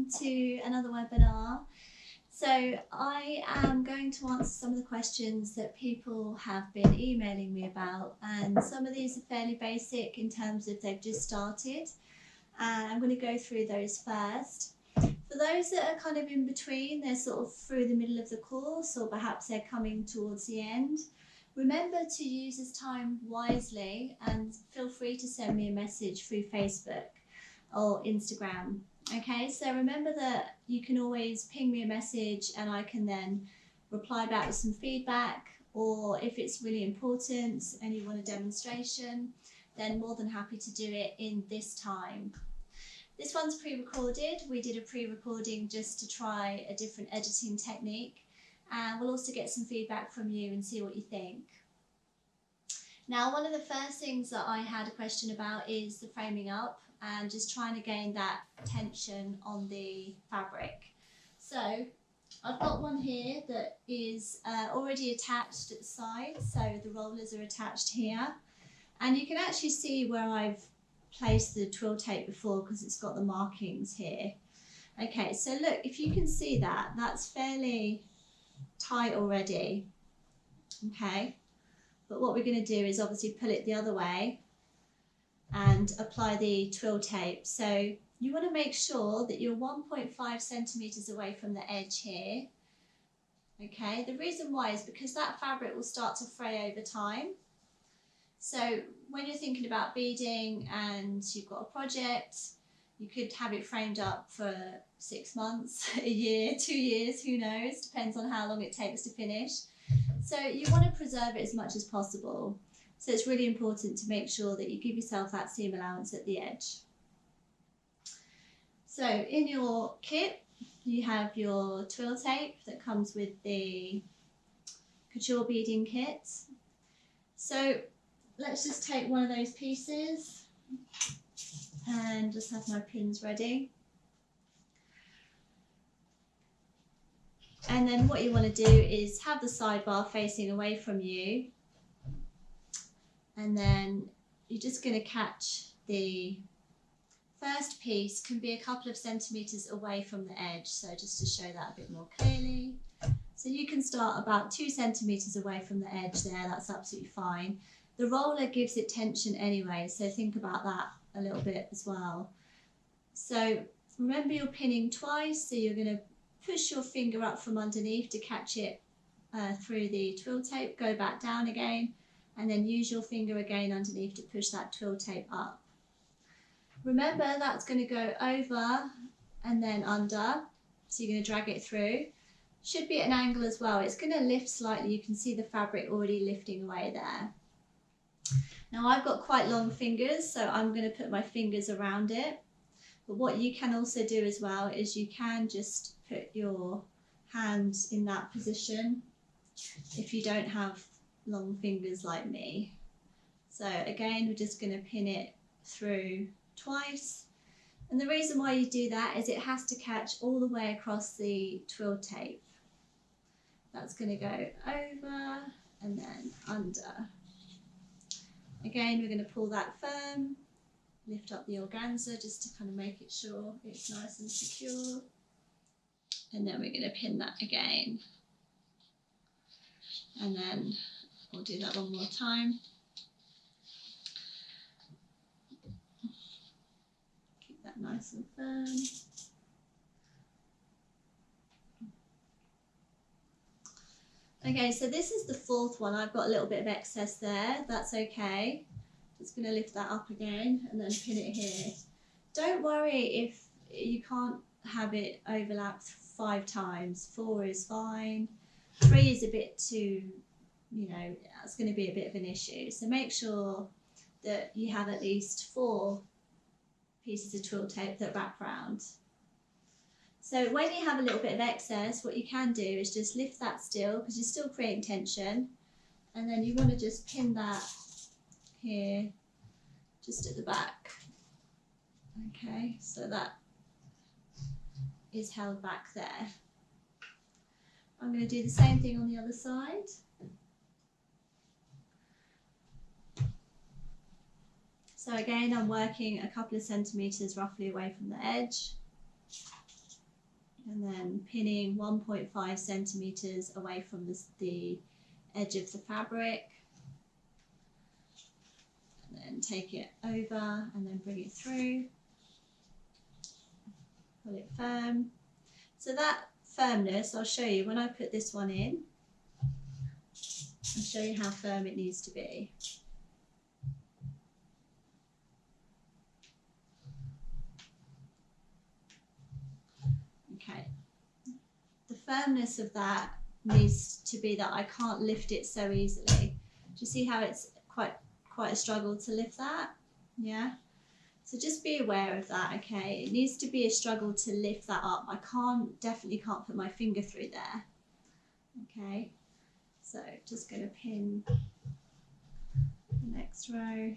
welcome to another webinar. So I am going to answer some of the questions that people have been emailing me about, and some of these are fairly basic in terms of they've just started, and I'm going to go through those first. For those that are kind of in between, they're sort of through the middle of the course, or perhaps they're coming towards the end, remember to use this time wisely and feel free to send me a message through Facebook or Instagram. Okay, so remember that you can always ping me a message and I can then reply back with some feedback, or if it's really important and you want a demonstration, then more than happy to do it in this time. This one's pre-recorded. We did a pre-recording just to try a different editing technique, and we'll also get some feedback from you and see what you think. Now, one of the first things that I had a question about is the framing up and just trying to gain that tension on the fabric. So I've got one here that is already attached at the side, so the rollers are attached here, and you can actually see where I've placed the twill tape before because it's got the markings here. Okay, so look, if you can see that, that's fairly tight already. Okay, but what we're going to do is obviously pull it the other way and apply the twill tape. So you want to make sure that you're 1.5 centimeters away from the edge here. Okay, the reason why is because that fabric will start to fray over time. So when you're thinking about beading and you've got a project, you could have it framed up for 6 months, a year, 2 years, who knows, depends on how long it takes to finish. So you want to preserve it as much as possible. So it's really important to make sure that you give yourself that seam allowance at the edge. So in your kit, you have your twill tape that comes with the Couture Beading kit. So let's just take one of those pieces and just have my pins ready. And then what you want to do is have the sidebar facing away from you, and then you're just going to catch the first piece, can be a couple of centimeters away from the edge, so just to show that a bit more clearly. So you can start about 2 centimeters away from the edge there, that's absolutely fine. The roller gives it tension anyway, so think about that a little bit as well. So remember, you're pinning twice, so you're going to push your finger up from underneath to catch it through the twill tape, go back down again, and then use your finger again underneath to push that twill tape up. Remember, that's going to go over and then under, so you're going to drag it through. Should be at an angle as well. It's going to lift slightly. You can see the fabric already lifting away there. Now I've got quite long fingers, so I'm going to put my fingers around it. But what you can also do as well is you can just put your hands in that position if you don't have long fingers like me. So again, we're just going to pin it through twice. And the reason why you do that is it has to catch all the way across the twill tape. That's going to go over and then under. Again, we're going to pull that firm, lift up the organza just to kind of make it sure it's nice and secure. And then we're going to pin that again. And then we'll do that one more time. Keep that nice and firm. Okay, so this is the fourth one. I've got a little bit of excess there. That's okay. Just going to lift that up again and then pin it here. Don't worry if you can't have it overlapped 5 times. 4 is fine. 3 is a bit too, that's going to be a bit of an issue. So make sure that you have at least 4 pieces of twill tape that wrap round. So when you have a little bit of excess, what you can do is just lift that still, because you're still creating tension, and then you want to just pin that here, just at the back. Okay, so that is held back there. I'm going to do the same thing on the other side. So again, I'm working a couple of centimeters roughly away from the edge. and then pinning 1.5 centimeters away from the edge of the fabric, and then take it over and then bring it through, pull it firm. So that firmness, I'll show you when I put this one in. I'll show you how firm it needs to be. Okay, the firmness of that needs to be that I can't lift it so easily. Do you see how it's quite a struggle to lift that? Yeah. So just be aware of that, okay? It needs to be a struggle to lift that up. I definitely can't put my finger through there. Okay, so just going to pin the next row.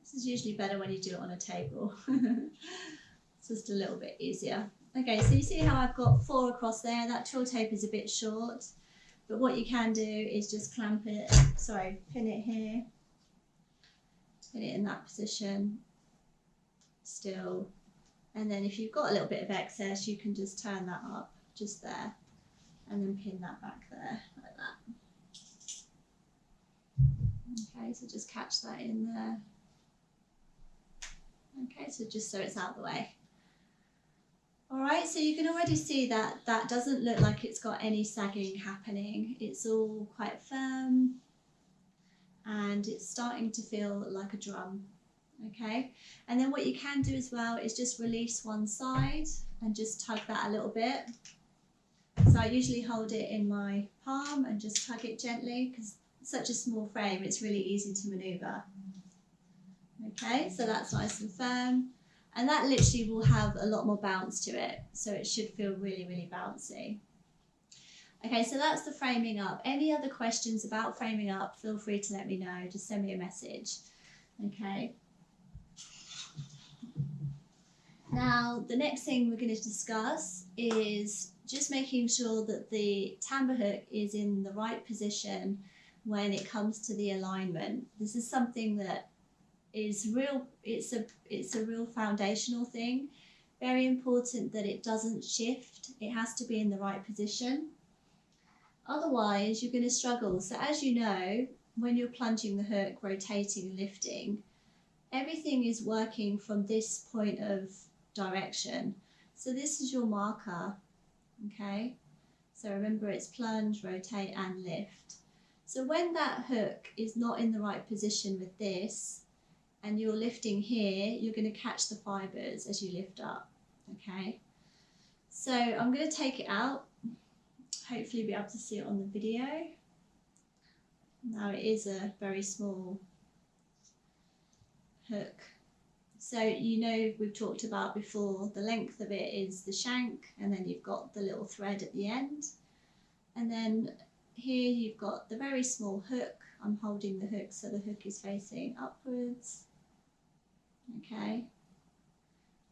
This is usually better when you do it on a table. It's just a little bit easier. Okay, so you see how I've got 4 across there. That twill tape is a bit short, but what you can do is just clamp it, pin it here, pin it in that position still, and then if you've got a little bit of excess, you can just turn that up just there and then pin that back there like that. Okay, so just catch that in there. Okay, so just so it's out of the way. All right, so you can already see that that doesn't look like it's got any sagging happening. It's all quite firm and it's starting to feel like a drum. Okay, and then what you can do as well is just release one side and just tug that a little bit. So I usually hold it in my palm and just tug it gently because it's such a small frame, it's really easy to maneuver. Okay, so that's nice and firm, and that literally will have a lot more bounce to it, so it should feel really, really bouncy. Okay, so that's the framing up. Any other questions about framing up, feel free to let me know, just send me a message. Okay. Now, the next thing we're going to discuss is just making sure that the tambour hook is in the right position when it comes to the alignment. This is something that is real, it's a real foundational thing. Very important that it doesn't shift. It has to be in the right position. Otherwise, you're going to struggle. So as you know, when you're plunging the hook, rotating and lifting, everything is working from this point of direction. So this is your marker, okay? So remember, it's plunge, rotate and lift. So when that hook is not in the right position with this, and you're lifting here, you're going to catch the fibres as you lift up, okay? So I'm going to take it out. Hopefully you'll be able to see it on the video. Now it is a very small hook. So you know, we've talked about before, the length of it is the shank, and then you've got the little thread at the end. And then here you've got the very small hook. I'm holding the hook so the hook is facing upwards. Okay,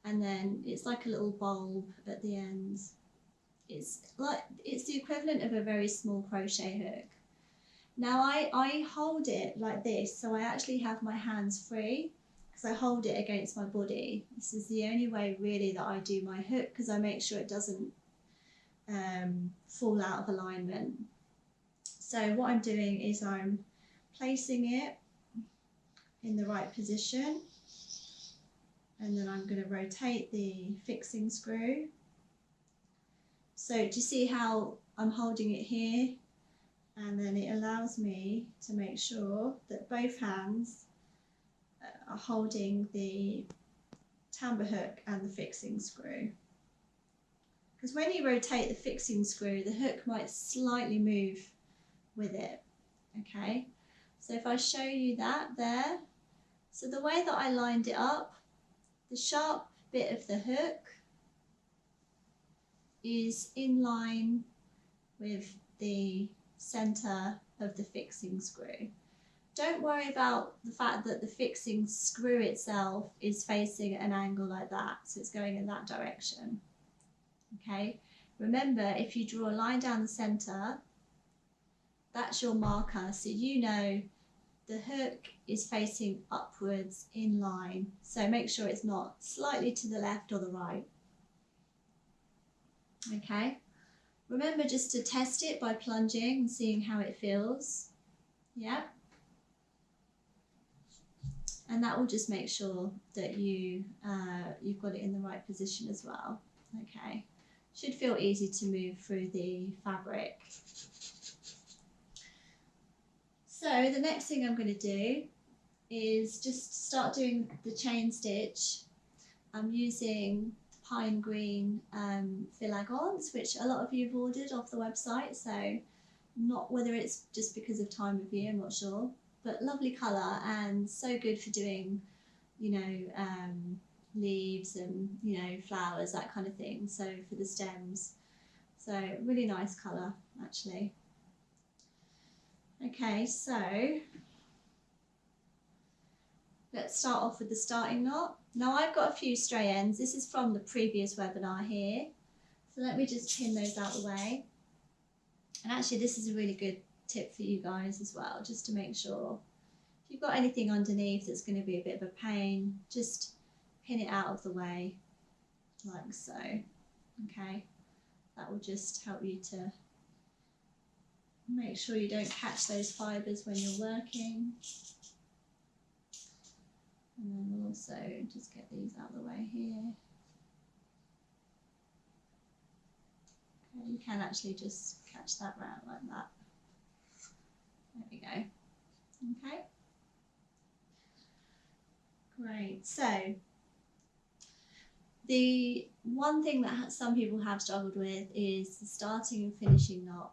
and then it's like a little bulb at the end. It's the equivalent of a very small crochet hook. Now I hold it like this, so I actually have my hands free because I hold it against my body. This is the only way really that I do my hook, because I make sure it doesn't fall out of alignment. So what I'm doing is I'm placing it in the right position, and then I'm going to rotate the fixing screw. So do you see how I'm holding it here? And then it allows me to make sure that both hands are holding the tambour hook and the fixing screw. Because when you rotate the fixing screw, the hook might slightly move with it. Okay, so if I show you that there, so the way that I lined it up, the sharp bit of the hook is in line with the center of the fixing screw. Don't worry about the fact that the fixing screw itself is facing an angle like that, so it's going in that direction. Okay, remember, if you draw a line down the center, that's your marker, so you know the hook is facing upwards in line, so make sure it's not slightly to the left or the right. Okay, remember just to test it by plunging and seeing how it feels. Yeah, and that will just make sure that you've got it in the right position as well. Okay, should feel easy to move through the fabric. So the next thing I'm going to do is just start doing the chain stitch. I'm using pine green filagons, which a lot of you have ordered off the website, so not whether it's just because of time of year, I'm not sure, but lovely colour and so good for doing, you know, leaves and, you know, flowers, that kind of thing, so for the stems. So really nice colour actually. Okay, so let's start off with the starting knot. Now I've got a few stray ends. This is from the previous webinar here. So let me just pin those out of the way. And actually this is a really good tip for you guys as well, just to make sure if you've got anything underneath that's going to be a bit of a pain, just pin it out of the way like so. Okay, that will just help you to make sure you don't catch those fibres when you're working. And then we'll also just get these out of the way here. Okay, you can actually just catch that round like that. There we go. Okay. Great. So the one thing that some people have struggled with is the starting and finishing knot.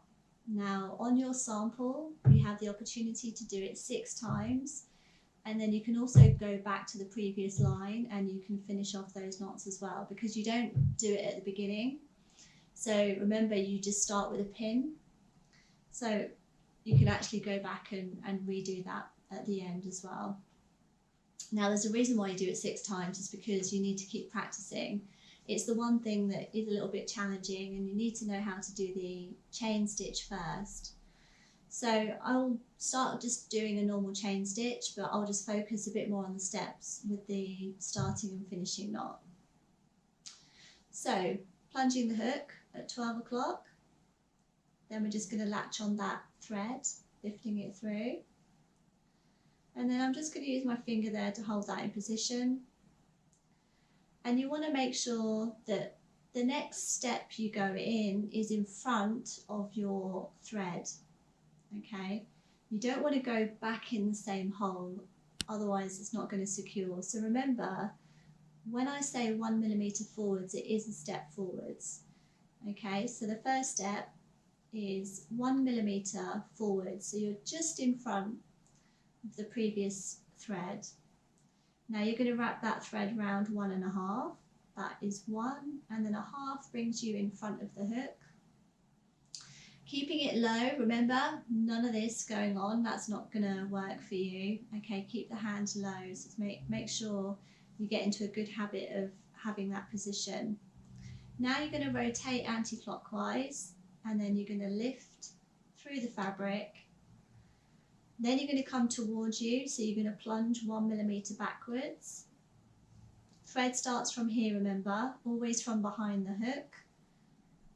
Now on your sample you have the opportunity to do it 6 times, and then you can also go back to the previous line and you can finish off those knots as well, because you don't do it at the beginning. So remember, you just start with a pin, so you can actually go back and redo that at the end as well. Now there's a reason why you do it 6 times, is because you need to keep practicing. It's the one thing that is a little bit challenging, and you need to know how to do the chain stitch first. So I'll start just doing a normal chain stitch, but I'll just focus a bit more on the steps with the starting and finishing knot. So plunging the hook at 12 o'clock, then we're just going to latch on that thread, lifting it through. And then I'm just going to use my finger there to hold that in position. And you want to make sure that the next step you go in is in front of your thread. Okay, you don't want to go back in the same hole, otherwise it's not going to secure. So remember, when I say 1 millimetre forwards, it is a step forwards. Okay, so the first step is 1 millimetre forward, so you're just in front of the previous thread. Now you're going to wrap that thread round 1.5. That is 1, and then 1/2 brings you in front of the hook. Keeping it low, remember, none of this going on, that's not going to work for you. Okay, keep the hand low, so make sure you get into a good habit of having that position. Now you're going to rotate anti-clockwise, and then you're going to lift through the fabric. Then you're going to come towards you, so you're going to plunge 1 millimetre backwards. Thread starts from here, remember, always from behind the hook.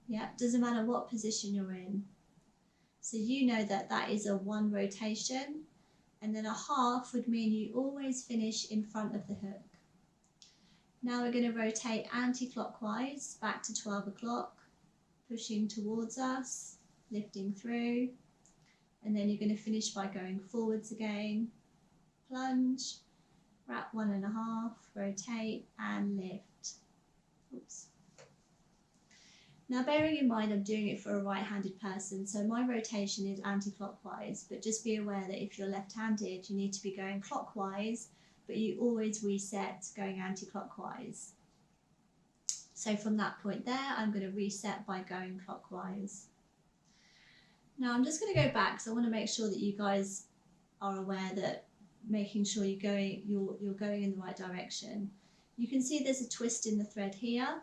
Yeah, doesn't matter what position you're in. So you know that that is a 1 rotation, and then 1/2 would mean you always finish in front of the hook. Now we're going to rotate anti-clockwise back to 12 o'clock, pushing towards us, lifting through, and then you're going to finish by going forwards again, plunge, wrap 1.5, rotate and lift. Oops. Now bearing in mind I'm doing it for a right-handed person, so my rotation is anti-clockwise, but just be aware that if you're left-handed you need to be going clockwise, but you always reset going anti-clockwise. So from that point there I'm going to reset by going clockwise. Now I'm just going to go back because I want to make sure that you guys are aware that making sure you're going in the right direction. You can see there's a twist in the thread here.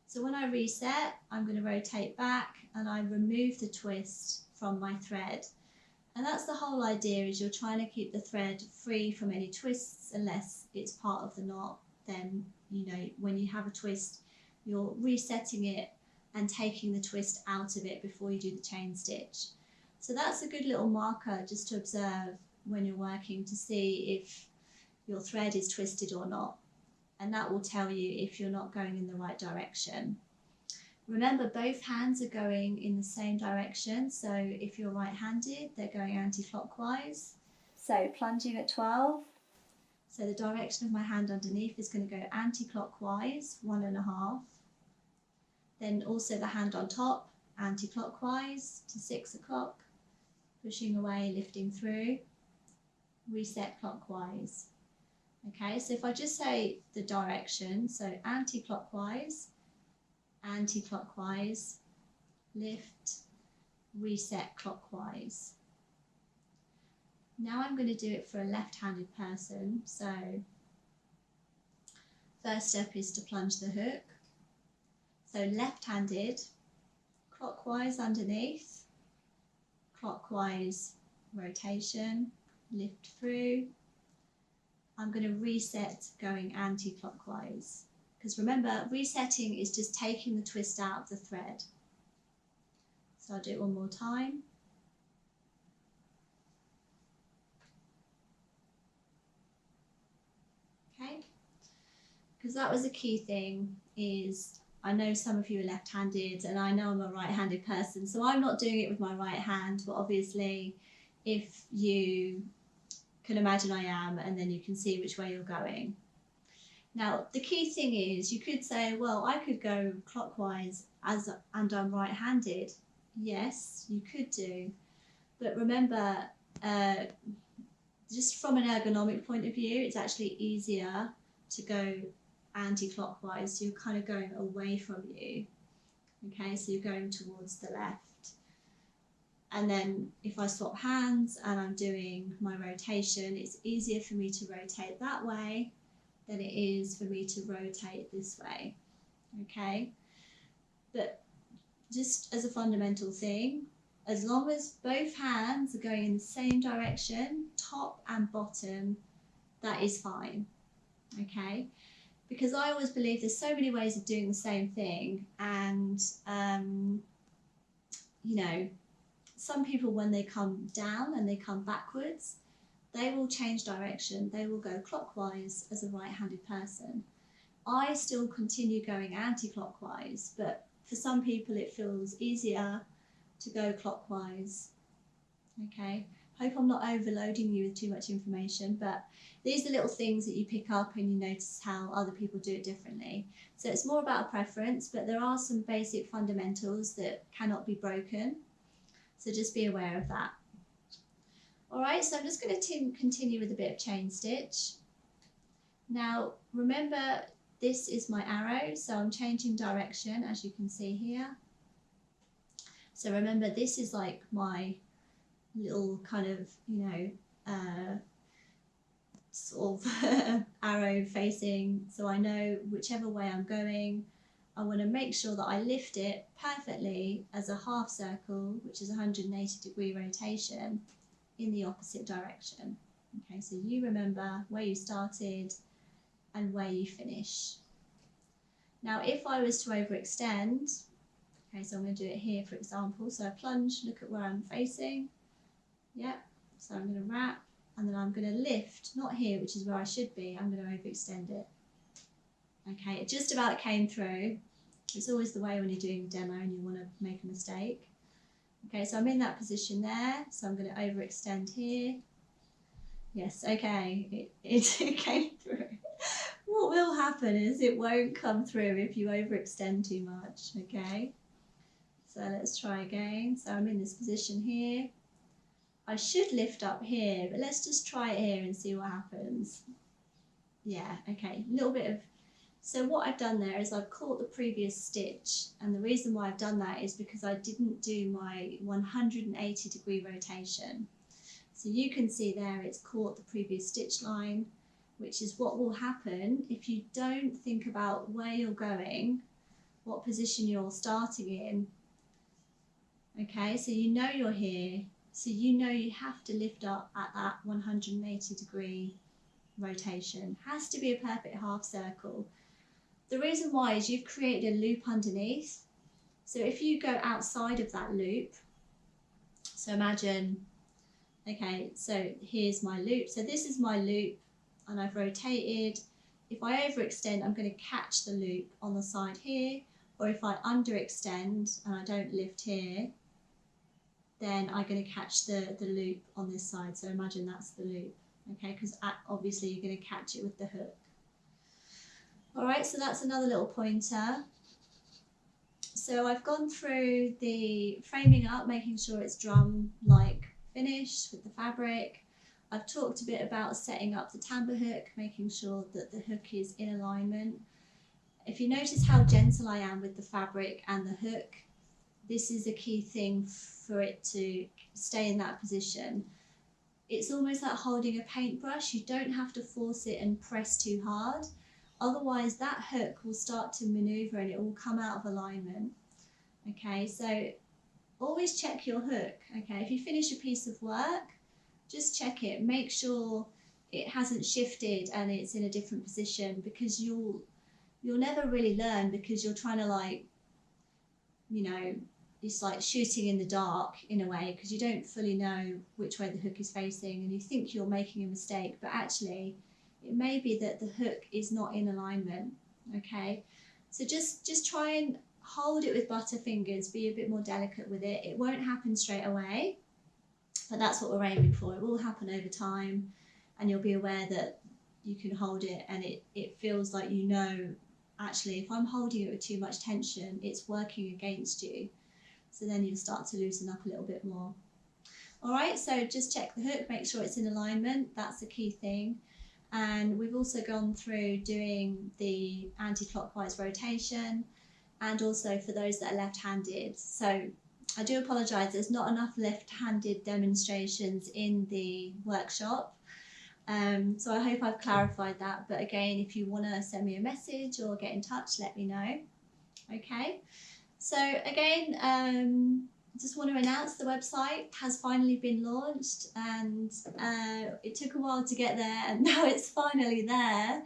So when I reset, I'm going to rotate back and I remove the twist from my thread. And that's the whole idea, is you're trying to keep the thread free from any twists unless it's part of the knot. Then, you know, when you have a twist, you're resetting it and taking the twist out of it before you do the chain stitch. So that's a good little marker just to observe when you're working to see if your thread is twisted or not. And that will tell you if you're not going in the right direction. Remember, both hands are going in the same direction. So if you're right-handed, they're going anti-clockwise. So plunging at 12. So the direction of my hand underneath is going to go anti-clockwise, 1.5. Then also the hand on top, anti-clockwise to 6 o'clock, pushing away, lifting through, reset clockwise. Okay, so if I just say the direction, so anti-clockwise, anti-clockwise, lift, reset clockwise. Now I'm going to do it for a left-handed person. So first step is to plunge the hook. So left-handed, clockwise underneath, clockwise rotation, lift through. I'm going to reset going anti-clockwise, because remember, resetting is just taking the twist out of the thread. So I'll do it one more time. Okay, because that was a key thing, is I know some of you are left-handed and I know I'm a right-handed person, so I'm not doing it with my right hand, but obviously if you can imagine I am, and then you can see which way you're going. Now the key thing is, you could say, well, I could go clockwise and I'm right-handed. Yes, you could do, but remember, just from an ergonomic point of view, it's actually easier to go anti-clockwise, so you're kind of going away from you. Okay, so you're going towards the left. And then if I swap hands and I'm doing my rotation, it's easier for me to rotate that way than it is for me to rotate this way. Okay, but just as a fundamental thing, as long as both hands are going in the same direction, top and bottom, that is fine. Okay, because I always believe there's so many ways of doing the same thing, and you know, some people, when they come down and they come backwards, they will change direction. They will go clockwise as a right-handed person. I still continue going anti-clockwise, but for some people it feels easier to go clockwise. Okay, hope I'm not overloading you with too much information, but these are little things that you pick up and you notice how other people do it differently. So it's more about a preference, but there are some basic fundamentals that cannot be broken. So just be aware of that. All right, so I'm just going to continue with a bit of chain stitch. Now, remember, this is my arrow, so I'm changing direction, as you can see here. So remember, this is like my little kind of, you know, sort of arrow facing, so I know whichever way I'm going, I want to make sure that I lift it perfectly as a half circle, which is a 180-degree rotation in the opposite direction. Okay, so you remember where you started and where you finish. Now, if I was to overextend, okay, so I'm going to do it here, for example. So I plunge, look at where I'm facing. Yep, so I'm going to wrap, and then I'm going to lift, not here, which is where I should be, I'm going to overextend it. Okay, it just about came through. It's always the way when you're doing a demo and you want to make a mistake. Okay, so I'm in that position there, so I'm going to overextend here. Yes, okay, it came through. What will happen is it won't come through if you overextend too much, okay? So let's try again. So I'm in this position here. I should lift up here, but let's just try it here and see what happens. Yeah, okay, a little bit of So what I've done there is I've caught the previous stitch, and the reason why I've done that is because I didn't do my 180-degree rotation. So you can see there it's caught the previous stitch line, which is what will happen if you don't think about where you're going, what position you're starting in. Okay, so you know you're here, so you know you have to lift up at that 180-degree rotation. Has to be a perfect half circle. The reason why is you've created a loop underneath. So if you go outside of that loop, so imagine, okay, so here's my loop. So this is my loop and I've rotated. If I overextend, I'm going to catch the loop on the side here, or if I underextend and I don't lift here, then I'm going to catch the loop on this side. So imagine that's the loop, okay, because obviously you're going to catch it with the hook. All right, so that's another little pointer. So I've gone through the framing up, making sure it's drum-like finish with the fabric. I've talked a bit about setting up the tambour hook, making sure that the hook is in alignment. If you notice how gentle I am with the fabric and the hook, this is a key thing for it to stay in that position. It's almost like holding a paintbrush. You don't have to force it and press too hard. Otherwise that hook will start to maneuver and it will come out of alignment. Okay, so always check your hook. Okay, if you finish a piece of work, just check it. Make sure it hasn't shifted and it's in a different position, because you'll never really learn, because you're trying to, like, you know, it's like shooting in the dark in a way, because you don't fully know which way the hook is facing and you think you're making a mistake, but actually it may be that the hook is not in alignment. Okay, so just try and hold it with butter fingers, be a bit more delicate with it. It won't happen straight away, but that's what we're aiming for. It will happen over time and you'll be aware that you can hold it and it feels like, you know, actually if I'm holding it with too much tension, it's working against you. So then you'll start to loosen up a little bit more. All right, so just check the hook, make sure it's in alignment. That's the key thing. And we've also gone through doing the anti-clockwise rotation, and also for those that are left-handed. So I do apologise, there's not enough left-handed demonstrations in the workshop. So I hope I've clarified that. But again, if you want to send me a message or get in touch, let me know. Okay. So again, just want to announce the website has finally been launched, and it took a while to get there, and now it's finally there.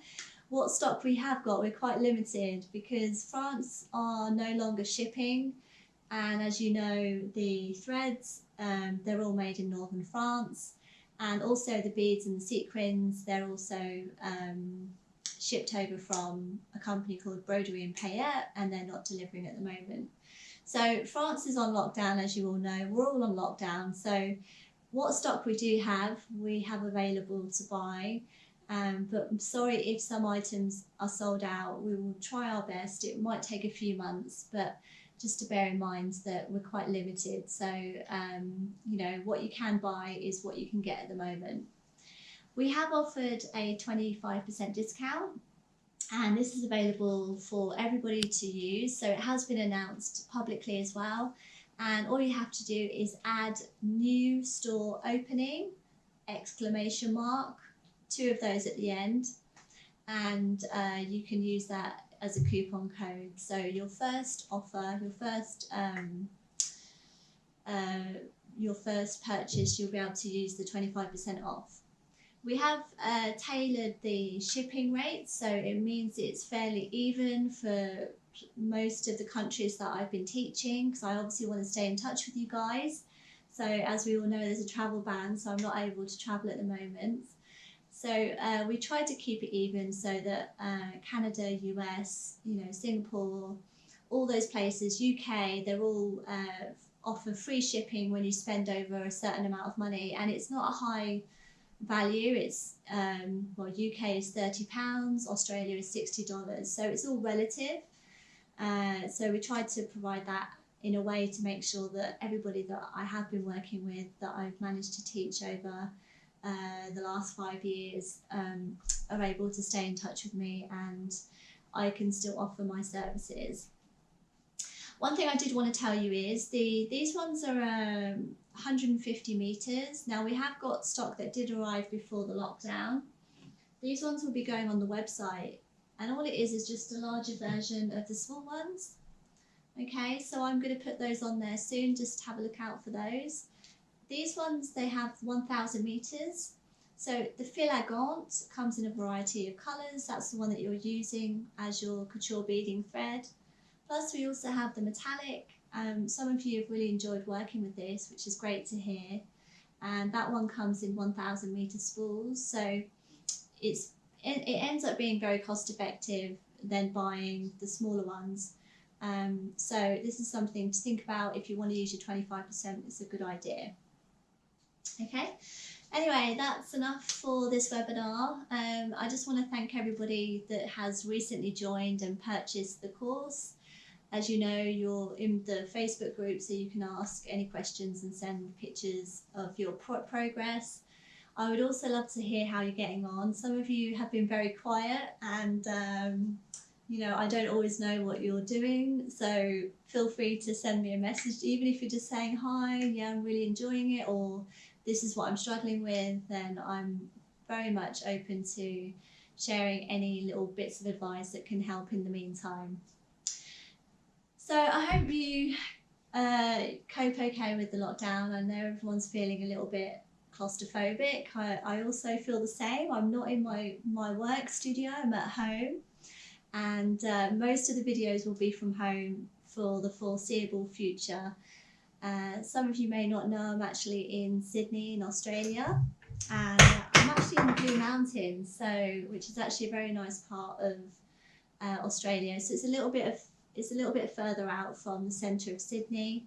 What stock we have got, we're quite limited because France are no longer shipping, and as you know, the threads, they're all made in northern France, and also the beads and the sequins, they're also shipped over from a company called Broderie and Payette, and they're not delivering at the moment. So France is on lockdown, as you all know. We're all on lockdown. So what stock we do have, we have available to buy. But I'm sorry if some items are sold out. We will try our best. It might take a few months, but just to bear in mind that we're quite limited. So, you know, what you can buy is what you can get at the moment. We have offered a 25% discount, and this is available for everybody to use. So it has been announced publicly as well. And all you have to do is add new store opening, ! 2 of those at the end. And you can use that as a coupon code. So your first offer, your first purchase, you'll be able to use the 25% off. We have tailored the shipping rates, so it means it's fairly even for most of the countries that I've been teaching, because I obviously want to stay in touch with you guys. So as we all know, there's a travel ban, so I'm not able to travel at the moment. So we try to keep it even so that Canada, US, you know, Singapore, all those places, UK, they're all offer free shipping when you spend over a certain amount of money, and it's not a high value. It's well, UK is £30, Australia is $60, so it's all relative. So we tried to provide that in a way to make sure that everybody that I have been working with, that I've managed to teach over the last 5 years, are able to stay in touch with me, and I can still offer my services. One thing I did want to tell you is these ones are 150 meters. Now we have got stock that did arrive before the lockdown. These ones will be going on the website, and all it is just a larger version of the small ones. Okay, so I'm going to put those on there soon, just have a look out for those. These ones, they have 1,000 meters. So the fil agant comes in a variety of colours. That's the one that you're using as your couture beading thread. Plus we also have the metallic. Some of you have really enjoyed working with this, which is great to hear. And that one comes in 1,000 meter spools. So it ends up being very cost effective than buying the smaller ones. So this is something to think about. If you want to use your 25%, it's a good idea. Okay. Anyway, that's enough for this webinar. I just want to thank everybody that has recently joined and purchased the course. As you know, you're in the Facebook group, so you can ask any questions and send pictures of your progress. I would also love to hear how you're getting on. Some of you have been very quiet, and you know, I don't always know what you're doing, so feel free to send me a message, even if you're just saying hi, yeah, I'm really enjoying it, or this is what I'm struggling with. Then I'm very much open to sharing any little bits of advice that can help in the meantime. So I hope you cope okay with the lockdown. I know everyone's feeling a little bit claustrophobic. I also feel the same. I'm not in my work studio, I'm at home, and most of the videos will be from home for the foreseeable future. Some of you may not know I'm actually in Sydney in Australia, and I'm actually in the Blue Mountains, which is actually a very nice part of Australia. So it's a little bit further out from the centre of Sydney,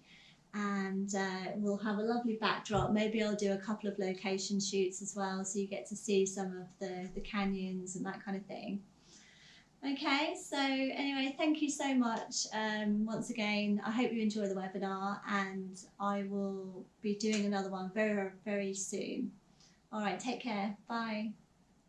and we'll have a lovely backdrop. Maybe I'll do a couple of location shoots as well, so you get to see some of the canyons and that kind of thing. Okay, so anyway, thank you so much once again. I hope you enjoy the webinar, and I will be doing another one very, very soon. All right, take care. Bye.